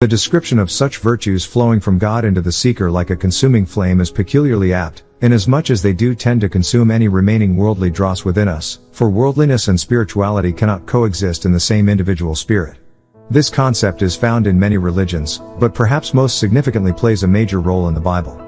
The description of such virtues flowing from God into the seeker like a consuming flame is peculiarly apt, inasmuch as they do tend to consume any remaining worldly dross within us, for worldliness and spirituality cannot coexist in the same individual spirit. This concept is found in many religions, but perhaps most significantly plays a major role in the Bible.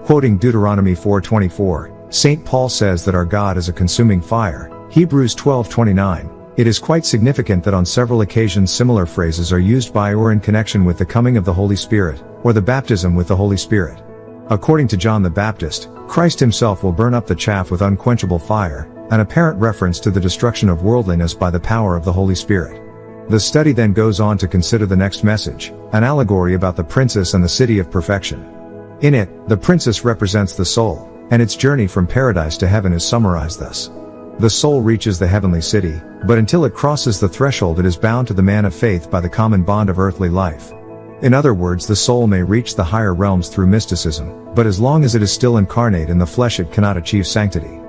Quoting Deuteronomy 4:24, St. Paul says that our God is a consuming fire, Hebrews 12:29. It is quite significant that on several occasions similar phrases are used by or in connection with the coming of the Holy Spirit, or the baptism with the Holy Spirit. According to John the Baptist, Christ himself will burn up the chaff with unquenchable fire, an apparent reference to the destruction of worldliness by the power of the Holy Spirit. The study then goes on to consider the next message, an allegory about the princess and the city of perfection. In it, the princess represents the soul, and its journey from paradise to heaven is summarized thus. The soul reaches the heavenly city, but until it crosses the threshold it is bound to the man of faith by the common bond of earthly life. In other words, the soul may reach the higher realms through mysticism, but as long as it is still incarnate in the flesh it cannot achieve sanctity.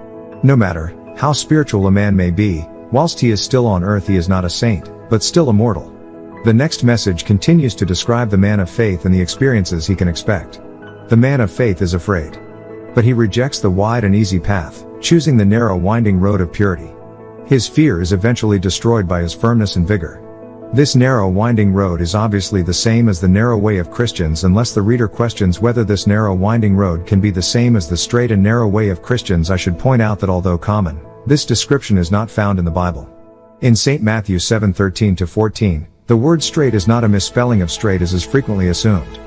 No matter how spiritual a man may be, whilst he is still on earth he is not a saint, but still a mortal. The next message continues to describe the man of faith and the experiences he can expect. The man of faith is afraid. But he rejects the wide and easy path, choosing the narrow winding road of purity. His fear is eventually destroyed by his firmness and vigor. This narrow winding road is obviously the same as the narrow way of Christians, unless the reader questions whether this narrow winding road can be the same as the straight and narrow way of Christians. I should point out that although common, this description is not found in the Bible. In St. Matthew 7:13-14, the word straight is not a misspelling of straight as is frequently assumed.